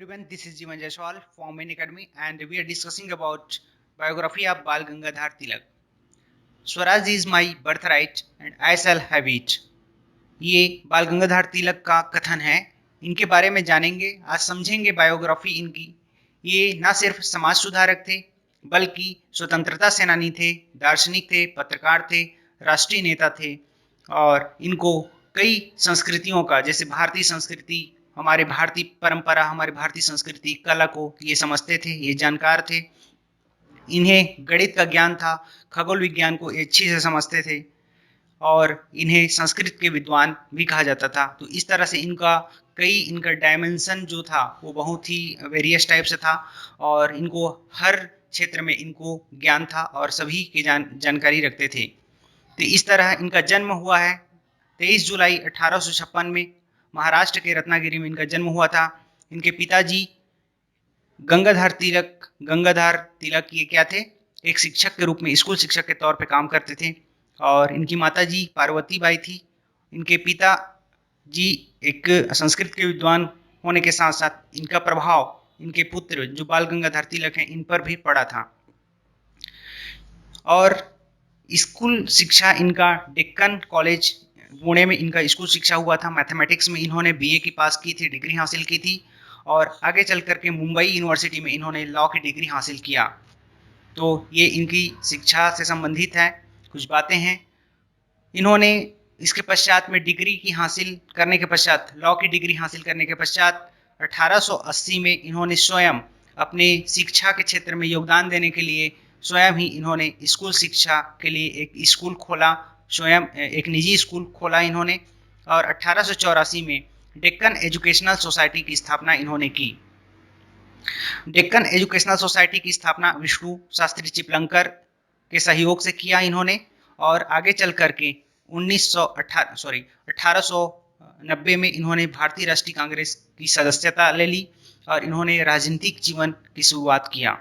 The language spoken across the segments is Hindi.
everyone, this is Jivan Jaiswal from Main Academy and we are discussing about biography of Bal Gangadhar Tilak. Swaraj is my birthright and I shall have it. ये बाल गंगाधर तिलक का कथन है। इनके बारे में जानेंगे, आज समझेंगे बायोग्राफी इनकी। ये ना सिर्फ समाज सुधारक थे बल्कि स्वतंत्रता सेनानी थे, दार्शनिक थे, पत्रकार थे, राष्ट्रीय नेता थे और इनको कई संस्कृतियों का, जैसे भारतीय संस्कृति, हमारे भारतीय परंपरा, हमारी भारतीय संस्कृति, कला को ये समझते थे, ये जानकार थे। इन्हें गणित का ज्ञान था, खगोल विज्ञान को अच्छी से समझते थे और इन्हें संस्कृत के विद्वान भी कहा जाता था। तो इस तरह से इनका डायमेंशन जो था वो बहुत ही वेरियस टाइप से था और इनको हर क्षेत्र में इनको ज्ञान था और सभी की जानकारी रखते थे। तो इस तरह इनका जन्म हुआ है 23 जुलाई 1856 में महाराष्ट्र के रत्नागिरी में इनका जन्म हुआ था। इनके पिताजी गंगाधर तिलक ये क्या थे? एक शिक्षक के रूप में, स्कूल शिक्षक के तौर पे काम करते थे और इनकी माताजी पार्वती बाई थी। इनके पिता जी एक संस्कृत के विद्वान होने के साथ साथ इनका प्रभाव इनके पुत्र जो बाल गंगाधर तिलक हैं इन पर भी पड़ा था। और स्कूल शिक्षा इनका डेक्कन कॉलेज पुणे में इनका स्कूल शिक्षा हुआ था। मैथमेटिक्स में इन्होंने बीए की पास की थी, डिग्री हासिल की थी और आगे चल करके मुंबई यूनिवर्सिटी में इन्होंने लॉ की डिग्री हासिल किया। तो ये इनकी शिक्षा से संबंधित है, कुछ बातें हैं। इन्होंने इसके पश्चात में डिग्री की हासिल करने के पश्चात, लॉ की डिग्री हासिल करने के पश्चात 1880 में इन्होंने स्वयं अपने शिक्षा के क्षेत्र में योगदान देने के लिए स्वयं ही इन्होंने स्कूल शिक्षा के लिए एक स्कूल खोला, स्वयं एक निजी स्कूल खोला इन्होंने। और 1884 में डेक्कन एजुकेशनल सोसाइटी की स्थापना इन्होंने की। डेक्कन एजुकेशनल सोसाइटी की स्थापना विष्णु शास्त्री चिपलंकर के सहयोग से किया इन्होंने और आगे चल करके 1890 में इन्होंने भारतीय राष्ट्रीय कांग्रेस की सदस्यता ले ली और इन्होंने राजनीतिक जीवन की शुरुआत किया।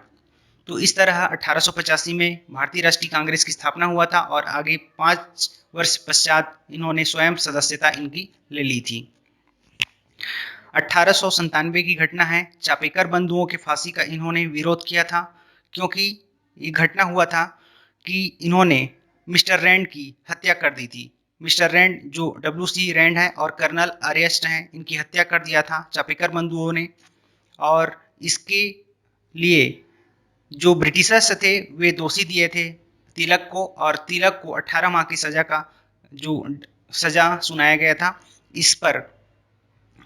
तो इस तरह 1885 में भारतीय राष्ट्रीय कांग्रेस की स्थापना हुआ था और आगे 5 वर्ष पश्चात इन्होंने स्वयं सदस्यता इनकी ले ली थी। 1897 की घटना है, चापेकर बंधुओं के फांसी का इन्होंने विरोध किया था क्योंकि ये घटना हुआ था कि इन्होंने मिस्टर रैंड की हत्या कर दी थी। मिस्टर रैंड जो WC रैंड है और कर्नल आर्यस्ट हैं, इनकी हत्या कर दिया था चापेकर बंधुओं ने और इसके लिए जो ब्रिटिशर्स थे वे दोषी दिए थे तिलक को और तिलक को 18 माह की सजा का जो सजा सुनाया गया था। इस पर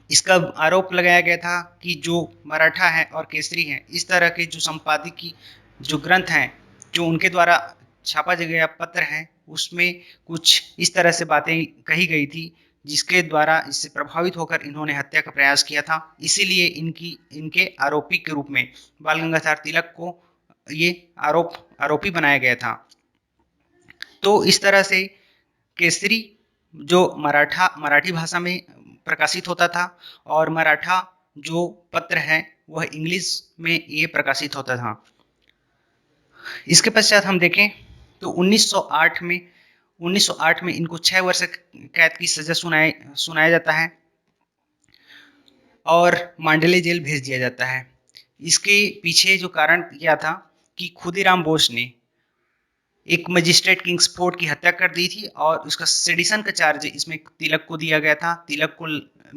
इसका आरोप लगाया गया था कि जो मराठा है और केसरी हैं, इस तरह के जो संपादकीय जो ग्रंथ हैं, जो उनके द्वारा छापा गया पत्र है, उसमें कुछ इस तरह से बातें कही गई थी जिसके द्वारा इससे प्रभावित होकर इन्होंने हत्या का प्रयास किया था। इसीलिए इनके आरोपी के रूप में बाल गंगाधर तिलक को ये आरोपी बनाया गया था। तो इस तरह से केसरी जो मराठी भाषा में प्रकाशित होता था और मराठा जो पत्र है वह इंग्लिश में ये प्रकाशित होता था। इसके पश्चात हम देखें तो 1908 में इनको 6 वर्ष कैद की सजा सुनाया जाता है और मांडले जेल भेज दिया जाता है। इसके पीछे जो कारण क्या था कि खुदीराम बोस ने एक मजिस्ट्रेट किंग्सफोर्ड की हत्या कर दी थी और उसका सेडिशन का चार्ज इसमें तिलक को दिया गया था, तिलक को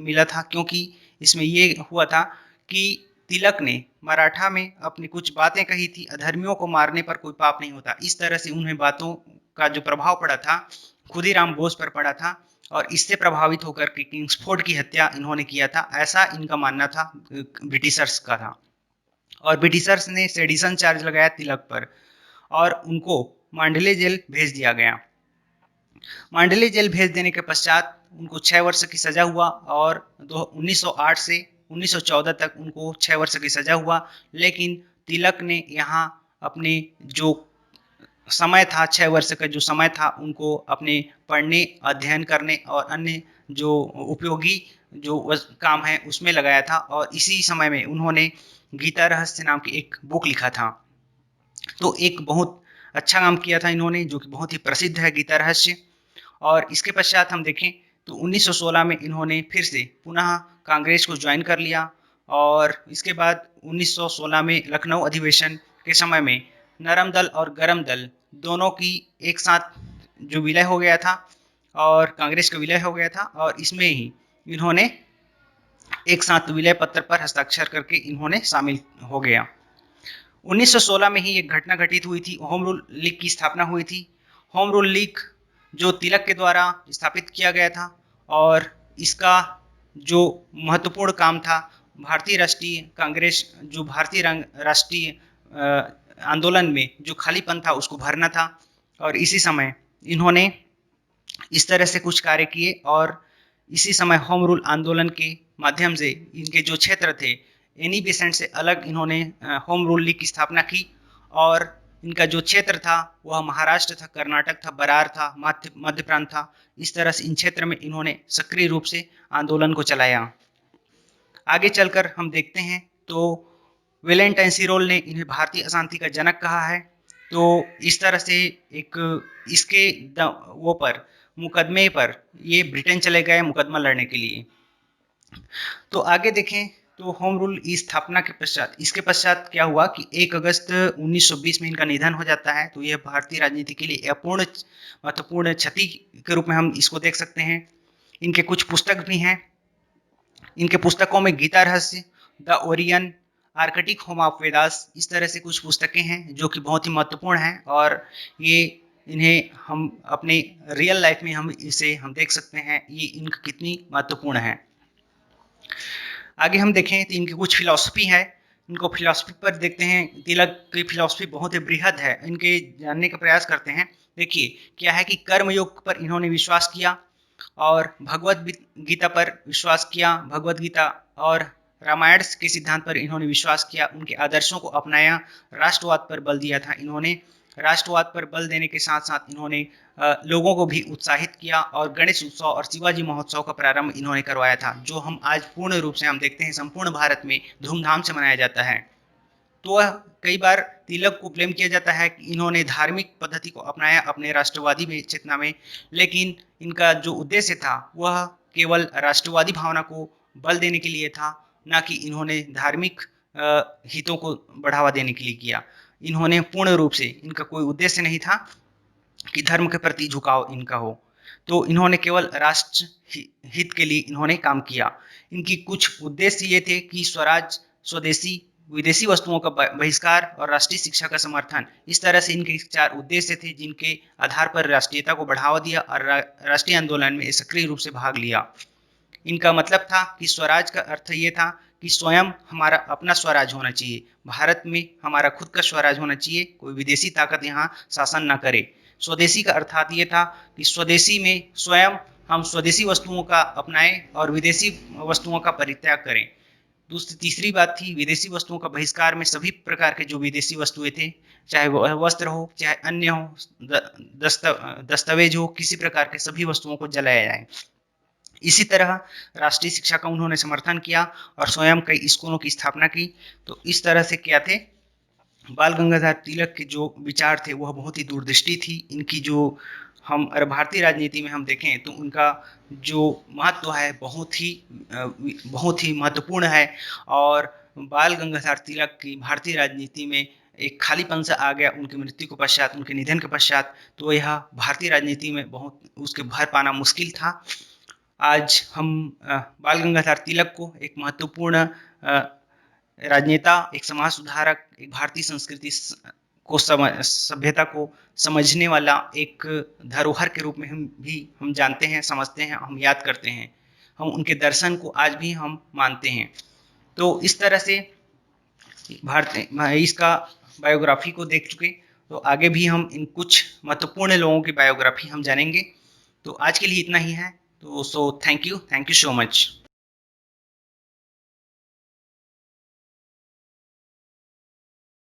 मिला था क्योंकि इसमें ये हुआ था कि तिलक ने मराठा में अपनी कुछ बातें कही थी, अधर्मियों को मारने पर कोई पाप नहीं होता। इस तरह से उन्हें बातों का जो प्रभाव पड़ा था खुदीराम बोस पर पड़ा था और इससे प्रभावित होकर के किंग्सफोर्ड की हत्या इन्होंने किया था, ऐसा इनका मानना था, ब्रिटिशर्स का था। और ब्रिटिशर्स ने सेडिशन चार्ज लगाया तिलक पर और उनको मांडले जेल भेज दिया गया। मांडले जेल भेज देने के पश्चात उनको 6 वर्ष की सजा हुआ और 1908 से 1914 तक उनको 6 वर्ष की सजा हुआ। लेकिन तिलक ने यहाँ अपने जो समय था, 6 वर्ष का जो समय था, उनको अपने पढ़ने, अध्ययन करने और अन्य जो उपयोगी जो काम है उसमें लगाया था और इसी समय में उन्होंने गीता रहस्य नाम की एक बुक लिखा था। तो एक बहुत अच्छा काम किया था इन्होंने, जो कि बहुत ही प्रसिद्ध है गीता रहस्य। और इसके पश्चात हम देखें तो 1916 में इन्होंने फिर से पुनः कांग्रेस को ज्वाइन कर लिया और इसके बाद 1916 में लखनऊ अधिवेशन के समय में नरम दल और गरम दल दोनों की एक साथ जो विलय हो गया था और कांग्रेस का विलय हो गया था, और इसमें ही इन्होंने एक साथ विलय पत्र पर हस्ताक्षर करके इन्होंने शामिल हो गया। 1916 में ही एक घटना घटित हुई थी, होम रूल लीग की स्थापना हुई थी। होम रूल लीग जो तिलक के द्वारा स्थापित किया गया था, और इसका जो महत्वपूर्ण काम था भारतीय राष्ट्रीय कांग्रेस, जो भारतीय राष्ट्रीय आंदोलन में जो खालीपन था उसको भरना था। और इसी समय इन्होंने इस तरह से कुछ कार्य किए, और इसी समय होम रूल आंदोलन के माध्यम से इनके जो क्षेत्र थे एनी बेसेंट से अलग इन्होंने होम रूल लीग की स्थापना की, और इनका जो क्षेत्र था वह महाराष्ट्र था, कर्नाटक था, बरार था, मध्य प्रांत था। इस तरह से इन क्षेत्र में इन्होंने सक्रिय रूप से आंदोलन को चलाया। आगे चलकर हम देखते हैं तो वेलेंटाइन सिरोल ने इन्हें भारतीय अशांति का जनक कहा है। तो इस तरह से एक इसके वो पर मुकदमे पर ये ब्रिटेन चले गए मुकदमा लड़ने के लिए। तो आगे देखें तो होम रूल की स्थापना के पश्चात, इसके पश्चात क्या हुआ कि 1 अगस्त 1920 में इनका निधन हो जाता है। तो यह भारतीय राजनीति के लिए अपूर्ण महत्वपूर्ण क्षति के रूप में हम इसको देख सकते हैं। इनके कुछ पुस्तक भी हैं। इनके पुस्तकों में गीता रहस्य, the Orion, Arctic home of Vedas, इस तरह से कुछ पुस्तकें हैं जो कि बहुत ही महत्वपूर्ण हैं, और ये इन्हें हम अपने रियल लाइफ में हम देख सकते हैं ये इनकी कितनी महत्वपूर्ण है। आगे हम देखें तो इनकी कुछ फिलॉसफी है। इनको फिलॉसफी पर देखते हैं। तिलक की फिलॉसफी बहुत ही बृहद है, इनके जानने का प्रयास करते हैं। देखिए क्या है कि कर्मयोग पर इन्होंने विश्वास किया, और भगवत गीता पर विश्वास किया, भगवत गीता और रामायण के सिद्धांत पर इन्होंने विश्वास किया, उनके आदर्शों को अपनाया, राष्ट्रवाद पर बल दिया था इन्होंने। राष्ट्रवाद पर बल देने के साथ साथ इन्होंने लोगों को भी उत्साहित किया, और गणेश उत्सव और शिवाजी महोत्सव का प्रारंभ इन्होंने करवाया था, जो हम आज पूर्ण रूप से हम देखते हैं संपूर्ण भारत में धूमधाम से मनाया जाता है। तो कई बार तिलक को ब्लेम किया जाता है कि इन्होंने धार्मिक पद्धति को अपनाया अपने राष्ट्रवादी में चेतना में, लेकिन इनका जो उद्देश्य था वह केवल राष्ट्रवादी भावना को बल देने के लिए था, न कि इन्होंने धार्मिक हितों को बढ़ावा देने के लिए किया। इन्होंने पूर्ण रूप से, इनका कोई उद्देश्य नहीं था कि धर्म के प्रति झुकाव इनका हो। तो इन्होंने केवल राष्ट्र हित के लिए इन्होंने काम किया। इनकी कुछ उद्देश्य ये थे कि स्वराज, स्वदेशी, विदेशी वस्तुओं का बहिष्कार और राष्ट्रीय शिक्षा का समर्थन। इस तरह से इनके 4 उद्देश्य थे जिनके आधार पर राष्ट्रीयता को बढ़ावा दिया और राष्ट्रीय आंदोलन में सक्रिय रूप से भाग लिया। इनका मतलब था कि स्वराज का अर्थ ये था कि स्वयं हमारा अपना स्वराज होना चाहिए, भारत में हमारा खुद का स्वराज होना चाहिए, कोई विदेशी ताकत यहाँ शासन न करे। स्वदेशी का अर्थात ये था कि स्वदेशी में स्वयं हम स्वदेशी वस्तुओं का अपनाएं और विदेशी वस्तुओं का परित्याग करें। तीसरी बात थी विदेशी वस्तुओं का बहिष्कार में सभी प्रकार के जो विदेशी वस्तुएं थे, चाहे वह वस्त्र हो, चाहे अन्य हो, दस्तावेज हो, किसी प्रकार के सभी वस्तुओं को जलाया जाए। इसी तरह राष्ट्रीय शिक्षा का उन्होंने समर्थन किया और स्वयं कई स्कूलों की स्थापना की। तो इस तरह से क्या थे, बाल गंगाधर तिलक के जो विचार थे वह बहुत ही दूरदृष्टि थी। इनकी जो हम भारतीय राजनीति में हम देखें तो उनका जो महत्व है बहुत ही महत्वपूर्ण है। और बाल गंगाधर तिलक की भारतीय राजनीति में एक खालीपन सा आ गया उनकी मृत्यु के पश्चात, उनके निधन के पश्चात। तो यह भारतीय राजनीति में बहुत उसके भर पाना मुश्किल था। आज हम बाल गंगाधर तिलक को एक महत्वपूर्ण राजनेता, एक समाज सुधारक, एक भारतीय संस्कृति को सभ्यता को समझने वाला एक धरोहर के रूप में हम जानते हैं, समझते हैं, हम याद करते हैं। हम उनके दर्शन को आज भी हम मानते हैं। तो इस तरह से इसका बायोग्राफी को देख चुके, तो आगे भी हम इन कुछ महत्वपूर्ण लोगों की बायोग्राफी हम जानेंगे। तो आज के लिए इतना ही है। तो थैंक यू सो मच।